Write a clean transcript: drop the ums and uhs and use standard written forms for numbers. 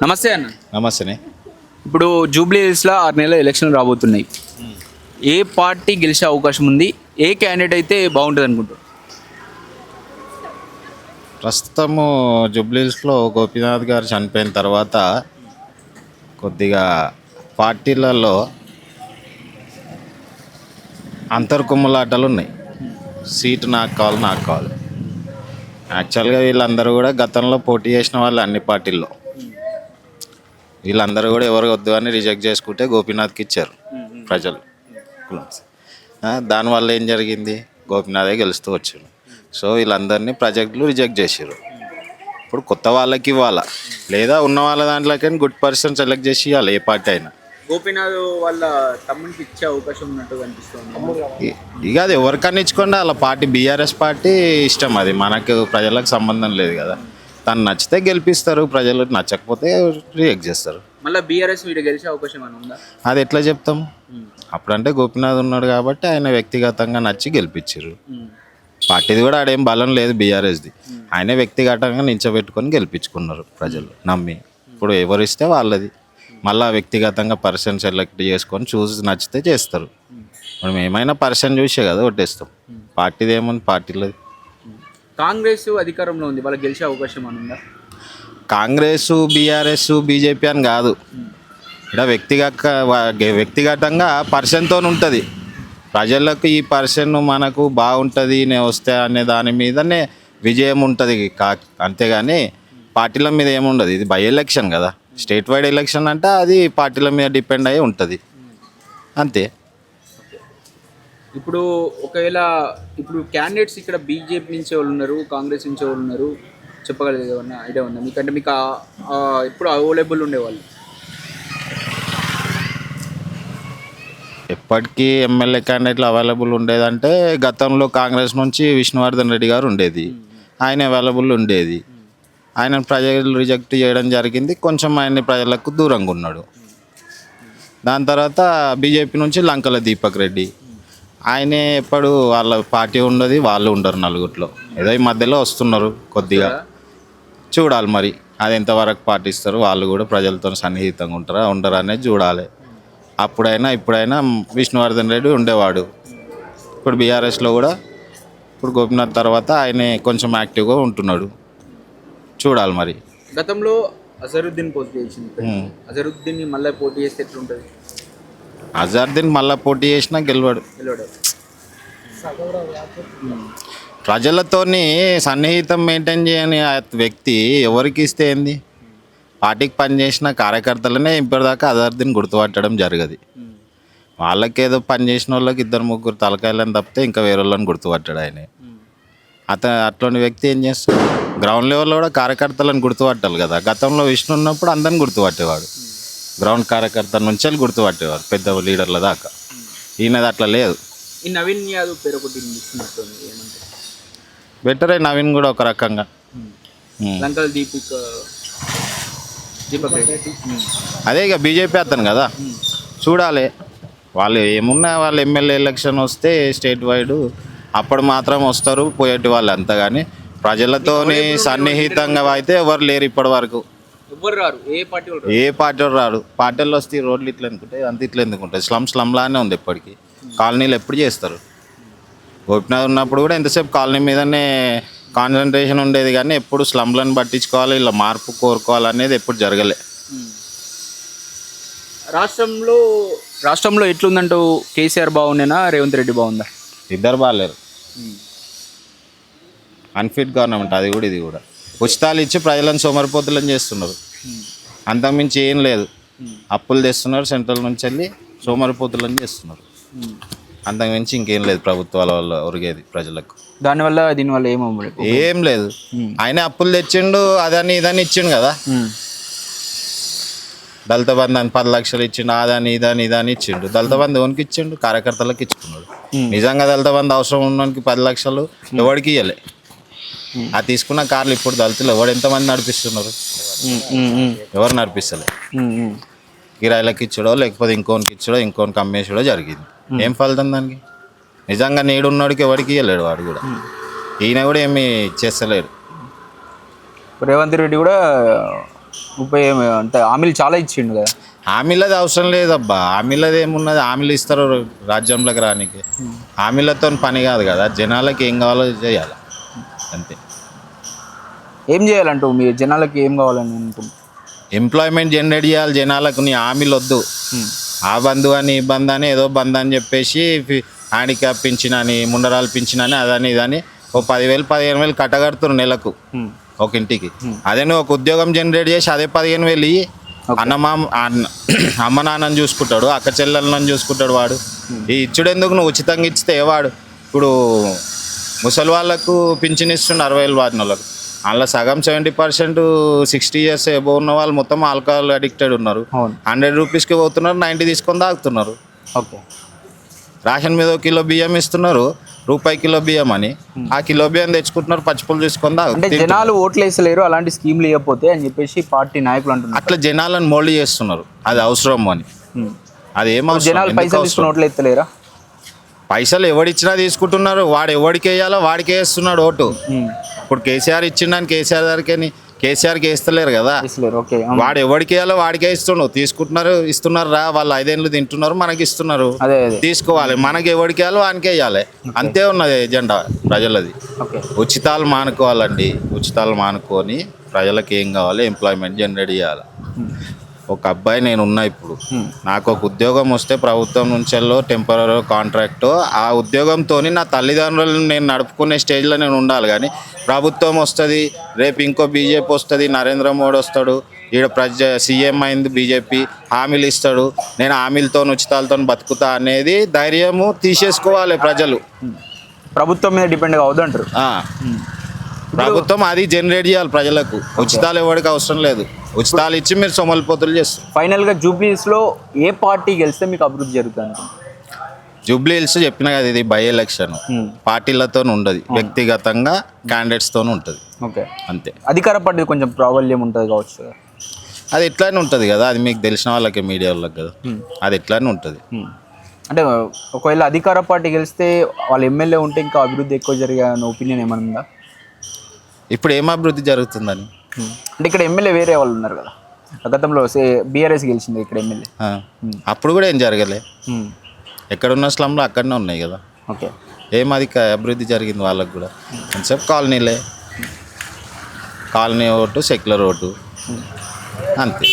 నమస్తే అన్న. నమస్తే. ఇప్పుడు జూబ్లీ హిల్స్లో 6 నెలల ఎలక్షన్ రాబోతున్నాయి. ఏ పార్టీ గెలిచే అవకాశం ఉంది? ఏ క్యాండిడేట్ అయితే బాగుంటుంది అనుకుంటారు? ప్రస్తుతము జూబ్లీహిల్స్లో గోపీనాథ్ గారు చనిపోయిన తర్వాత కొద్దిగా పార్టీలలో అంతర్కుమ్ములాటలు ఉన్నాయి. సీటు నాకు కావాలి. యాక్చువల్గా వీళ్ళందరూ కూడా గతంలో పోటీ చేసిన వాళ్ళు అన్ని పార్టీల్లో. వీళ్ళందరూ కూడా ఎవరు వద్దు అని రిజెక్ట్ చేసుకుంటే గోపీనాథ్కి ఇచ్చారు ప్రజలు. దానివల్ల ఏం జరిగింది? గోపీనాథే గెలుస్తూ వచ్చారు. సో వీళ్ళందరినీ ప్రజలు రిజెక్ట్ చేసారు. ఇప్పుడు కొత్త వాళ్ళకి ఇవ్వాలా, లేదా ఉన్న వాళ్ళ దాంట్లోకి గుడ్ పర్సన్ సెలెక్ట్ చేసి ఇవ్వాలి ఏ పార్టీ అయినా. గోపీనాథ్ వాళ్ళ తమ్మునికి ఇచ్చే అవకాశం ఉన్నట్టు కనిపిస్తుంది. ఇక అది ఎవరికన్నా ఇచ్చుకోండి, వాళ్ళ పార్టీ బీఆర్ఎస్ పార్టీ ఇష్టం, అది మనకు ప్రజలకు సంబంధం లేదు కదా. తను నచ్చితే గెలిపిస్తారు, ప్రజలు నచ్చకపోతే రిజెక్ట్ చేస్తారు. మళ్ళీ బీఆర్ఎస్ వీడు గెలిచే అవకాశం అని ఉందా? అది ఎట్లా చెప్తాం? అప్పుడంటే గోపీనాథ్ ఉన్నాడు కాబట్టి ఆయన వ్యక్తిగతంగా నచ్చి గెలిపించారు. పార్టీది కూడా ఆడేం బలం లేదు బీఆర్ఎస్ది. ఆయనే వ్యక్తిగతంగా నించోబెట్టుకొని గెలిపించుకున్నారు ప్రజలు నమ్మి. ఇప్పుడు ఎవరిస్తే వాళ్ళది. మళ్ళీ వ్యక్తిగతంగా పర్సన్ సెలెక్ట్ చేసుకొని చూసి నచ్చితే చేస్తారు. మనం ఏమైనా పర్సన్ చూసే కదా ఒట్టేస్తాం. పార్టీది ఏముంది? పార్టీలో కాంగ్రెస్ అధికారంలో ఉంది, వాళ్ళకి గెలిచే అవకాశం అని ఉందా? కాంగ్రెస్, బీఆర్ఎస్, బీజేపీ అని కాదు. ఇక్కడ వ్యక్తిగతంగా పర్సన్తో ఉంటుంది. ప్రజలకు ఈ పర్సన్ మనకు బాగుంటుంది నేను వస్తే అనే దాని మీదనే విజయం ఉంటుంది. అంతేగాని పార్టీల మీద ఏముండదు. ఇది బై ఎలక్షన్ కదా, స్టేట్ వైడ్ ఎలక్షన్ అంటే అది పార్టీల మీద డిపెండ్ అయ్యి ఉంటుంది అంతే. ఇప్పుడు ఒకవేళ ఇప్పుడు క్యాండిడేట్స్ ఇక్కడ బీజేపీ నుంచి వాళ్ళు ఉన్నారు, కాంగ్రెస్ నుంచి వాళ్ళు ఉన్నారు, చెప్పగలిగేది ఏమన్నా ఐడియా ఉందా మీకంటే? మీకు ఎప్పుడు అవైలబుల్ ఉండేవాళ్ళు? ఎప్పటికీ ఎమ్మెల్యే క్యాండిడేట్లు అవైలబుల్ ఉండేదంటే గతంలో కాంగ్రెస్ నుంచి విష్ణువర్ధన్ రెడ్డి గారు ఉండేది. ఆయన అవైలబుల్ ఉండేది. ఆయన ప్రజలు రిజెక్ట్ చేయడం జరిగింది. కొంచెం ఆయన ప్రజలకు దూరంగా ఉన్నాడు. దాని తర్వాత బీజేపీ నుంచి లంకల దీపక్ రెడ్డి, ఆయనే ఎప్పుడు వాళ్ళ పార్టీ ఉండదు, వాళ్ళు ఉండరు నలుగురిలో. ఏదో ఈ మధ్యలో వస్తున్నారు కొద్దిగా. చూడాలి మరి అది ఎంతవరకు పాటిస్తారు. వాళ్ళు కూడా ప్రజలతో సన్నిహితంగా ఉంటారా ఉండరా అనేది చూడాలి. అప్పుడైనా ఇప్పుడైనా విష్ణువర్ధన్ రెడ్డి ఉండేవాడు. ఇప్పుడు బీఆర్ఎస్లో కూడా ఇప్పుడు గోపీనాథ్ తర్వాత ఆయనే కొంచెం యాక్టివ్గా ఉంటున్నాడు. చూడాలి మరి. గతంలో అజరుద్దీన్ పోటీ చేసింది. అజరుద్దీన్ మళ్ళీ పోటీ చేస్తే ఎట్లుంటుంది? అజరుద్దీన్ మళ్ళీ పోటీ చేసినా గెలవాడు. ప్రజలతోని సన్నిహితం మెయింటైన్ చేయని వ్యక్తి ఎవరికి ఇస్తే ఏంది? పార్టీకి పనిచేసిన కార్యకర్తలనే ఇప్పటిదాకా అజరుద్దీన్ గుర్తుపట్టడం జరగదు. వాళ్ళకేదో పని చేసిన వాళ్ళకి 2-3 తలకాయలని తప్పితే ఇంకా వేరే వాళ్ళని గుర్తుపట్టాడు ఆయన. అట్లాంటి వ్యక్తి ఏం చేస్తాడు? గ్రౌండ్ లెవెల్లో కూడా కార్యకర్తలను గుర్తుపట్టాలి కదా. గతంలో విష్ణు ఉన్నప్పుడు అందరిని గుర్తుపట్టేవాడు. గ్రౌండ్ కార్యకర్తల నుంచి వెళ్ళి గుర్తుపట్టేవాడు పెద్ద లీడర్ల దాకా. ఈయనది అట్లా లేదు. ఈ నవీన్ యాదవ్ పేరు ఒకటి బెటరే. నవీన్ కూడా ఒక రకంగా. లంకల దీపక్ రెడ్డి అదే ఇక బీజేపీ అతను కదా. చూడాలి వాళ్ళు ఏమున్నా. వాళ్ళు ఎమ్మెల్యే ఎలక్షన్ వస్తే స్టేట్ వైడ్ అప్పుడు మాత్రం వస్తారు పోయేటి వాళ్ళు అంతా. కానీ ప్రజలతోని సన్నిహితంగా అయితే ఎవరు లేరు ఇప్పటి వరకు. ఏ పార్టీ రాడు. పార్టీలు వస్తే రోడ్లు ఇట్లా ఎందుకుంటాయి, అంత ఇట్లా ఎందుకుంటాయి. స్లమ్లానే ఉంది ఎప్పటికీ. కాలనీలు ఎప్పుడు చేస్తారు? గోపినాథ్ ఉన్నప్పుడు కూడా ఎంతసేపు కాలనీ మీదనే కాన్సన్ట్రేషన్ ఉండేది, కానీ ఎప్పుడు స్లమ్లను పట్టించుకోవాలి, ఇలా మార్పు కోరుకోవాలనేది ఎప్పుడు జరగలే. రాష్ట్రంలో ఎట్లుందంటూ? కేసీఆర్ బాగుండేనా, రేవంత్ రెడ్డి బాగుందా? ఇద్దరు బాగాలేరు. అన్ఫిట్ గవర్నమెంట్ అది కూడా ఇది కూడా. ఉచితాలు ఇచ్చి ప్రజలను సోమరిపోతులను చేస్తున్నారు. అంతకుమించి ఏం లేదు. అప్పులు తెస్తున్నారు సెంట్రల్ నుంచి వెళ్ళి, సోమరిపోతులను చేస్తున్నారు. అంతకుమించి ఇంకేం లేదు ప్రభుత్వాల వల్ల ఒరిగేది ప్రజలకు. దీనివల్ల ఏం లేదు. ఆయన అప్పులు తెచ్చిండు, అదని ఇదని ఇచ్చిండు కదా. దళిత బంధు అని 10 లక్షలు ఇచ్చిండు, అదని ఇదని ఇచ్చిండు. దళిత బంధు ఎవరికి ఇచ్చిండు? కార్యకర్తలకు ఇచ్చుకున్నాడు. నిజంగా దళిత బంధు అవసరం ఉన్నోనికి 10 లక్షలు ఎవరికి ఇవ్వలే. ఆ తీసుకున్న కార్లు ఇప్పుడు దళితులు ఎంతమంది నడిపిస్తున్నారు? ఎవరు నడిపిస్తలే. కిరాయిలకు ఇచ్చడో లేకపోతే ఇంకోనికి ఇచ్చడో ఇంకోనికి అమ్మేసాడో జరిగింది. ఏం ఫలితం దానికి? నిజంగా నీడున్నోడికి ఎవరికి ఇవ్వలేడు వాడు కూడా. ఈయన కూడా ఏమీ చేస్తలేడు. రేవంత్ రెడ్డి కూడా అంటే హామీలు చాలా ఇచ్చిండు కదా. హామీలది అవసరం లేదబ్బా, హామీలది ఏమున్నది, హామీలు ఇస్తారు రాజ్యంలోకి రానికి. హామీలతో పని కాదు కదా, జనాలకి ఏం కావాలో చేయాలి అంతే. ఏం చేయాలంటూ మీరు జనాలకి ఏం కావాలని అనుకుంటున్నారు? ఎంప్లాయ్మెంట్ జనరేట్ చేయాలి జనాలకు. నీ హామీలు వద్దు, ఆ బంధు అని ఈ బంధు అని ఏదో బంధు అని చెప్పేసి హ్యాండిక్యాప్ పింఛన్ అని, ముండరాలు పింఛన్ అని, అదని ఇదని ఓ 10,000 15,000 కట్టగడుతున్నారు నెలకు ఒక ఇంటికి. అదే నువ్వు ఒక ఉద్యోగం జనరేట్ చేసి అదే 15,000 ఇయ్యి, అమ్మ నాన్నని చూసుకుంటాడు, అక్క చెల్లెళ్ళని చూసుకుంటాడు వాడు. ఈ ఇచ్చుడు ఎందుకు, నువ్వు ఉచితంగా ఇస్తే వాడు. ఇప్పుడు ముసలి వాళ్ళకు పింఛన్ ఇస్తుండే 60,000 వాడిన వాళ్ళకు, అందులో సగం 70% 60 years ఎబో ఉన్న వాళ్ళు మొత్తం ఆల్కహాల్ అడిక్టెడ్ ఉన్నారు. 100 రూపీస్కి పోతున్నారు, 90 తీసుకొని తాగుతున్నారు. ఓకే. రేషన్ మీద 1 కిలో బియ్యం ఇస్తున్నారు, రూపాయి కిలో బియ్యం అని. ఆ కిలో బియ్యం తెచ్చుకుంటున్నారు, పచ్చిపులు తీసుకొని అంటే జనాలు ఓట్లు వేసలేరు అలాంటి స్కీమ్లు ఇవ్వకపోతే అని చెప్పేసి పార్టీ నాయకులు అంటున్నారు. అట్లా జనాలను మోల్డ్ చేస్తున్నారు, అది అవసరం అని. అది ఏమో జనాలు పైసలు తీసుకుని ఓట్లు ఎత్తలేరా? పైసలు ఎవడిచ్చినా తీసుకుంటున్నారు, వాడు ఎవడికి వేయాలో వాడికి వేస్తున్నాడు ఓటు. ఇప్పుడు కేసీఆర్ ఇచ్చిండని కేసీఆర్ దగ్గరికి కేసీఆర్కి వేస్తలేరు కదా, వాడు ఎవడికి వేయాలో వాడికే ఇస్తున్నాడు. తీసుకుంటున్నారు, ఇస్తున్నారు రా, వాళ్ళు 5 ఏళ్ళు తింటున్నారు, మనకి ఇస్తున్నారు, తీసుకోవాలి. మనకి ఎవడికి వేయాలో వానికే వేయాలి, అంతే ఉన్నది ఎజెండా ప్రజలది. ఉచితాలు మానుకోవాలండి, ఉచితాలు మానుకొని ప్రజలకు ఏం కావాలి ఎంప్లాయ్మెంట్ జనరేట్ చేయాలి. ఒక అబ్బాయి నేనున్నా ఇప్పుడు, నాకు ఒక ఉద్యోగం వస్తే ప్రభుత్వం నుంచెల్లో టెంపరీ కాంట్రాక్టు, ఆ ఉద్యోగంతో నా తల్లిదండ్రులను నేను నడుపుకునే స్టేజ్లో నేను ఉండాలి. కానీ ప్రభుత్వం వస్తుంది, రేపు ఇంకో బీజేపీ వస్తుంది, నరేంద్ర మోడీ వస్తాడు, ఈడ సీఎం అయింది బీజేపీ, హామీలు ఇస్తాడు, నేను హామీలతో ఉచితాలతో బతుకుతా అనేది ధైర్యము తీసేసుకోవాలి ప్రజలు. ప్రభుత్వం మీద డిపెండ్ కావద్దంటారు. ప్రభుత్వం అది జనరేట్ చేయాలి ప్రజలకు. ఉచితాలు ఎవరికి అవసరం లేదు, ఉచితాలు ఇచ్చి మీరు సొమలిపోతులు చేస్తారు. ఫైనల్గా జూబ్లీహిల్స్లో ఏ పార్టీ గెలిస్తే మీకు అభివృద్ధి జరుగుతుంది? జూబ్లీహిల్స్ చెప్పిన కదా, ఇది బై ఎలక్షన్, పార్టీలతో ఉండదు, వ్యక్తిగతంగా క్యాండిడేట్స్తో ఉంటుంది. ఓకే, అంతే. అధికార పార్టీ కొంచెం ప్రాబల్యం ఉంటుంది కావచ్చు. అది ఎట్లానే ఉంటుంది కదా, అది మీకు తెలిసిన వాళ్ళకి, మీడియా వాళ్ళకి కదా, అది ఎట్లానే ఉంటుంది. అంటే ఒకవేళ అధికార పార్టీ గెలిస్తే వాళ్ళ ఎమ్మెల్యే ఉంటే ఇంకా అభివృద్ధి ఎక్కువ జరిగే ఒపీనియన్ ఏమైనా ఉందా? ఇప్పుడు ఏం అభివృద్ధి జరుగుతుందని అంటే ఇక్కడ ఎమ్మెల్యే వేరే వాళ్ళు ఉన్నారు కదా, గతంలో బీఆర్ఎస్ గెలిచింది ఇక్కడ ఎమ్మెల్యే, అప్పుడు కూడా ఏం జరగలే. ఎక్కడున్న స్లమ్లో అక్కడనే ఉన్నాయి కదా. ఓకే, ఏం అది అభివృద్ధి జరిగింది వాళ్ళకు కూడా? కొంచెంసేపు కాలనీలే, కాలనీ ఓటు, సెక్యులర్ ఓటు, అంతే.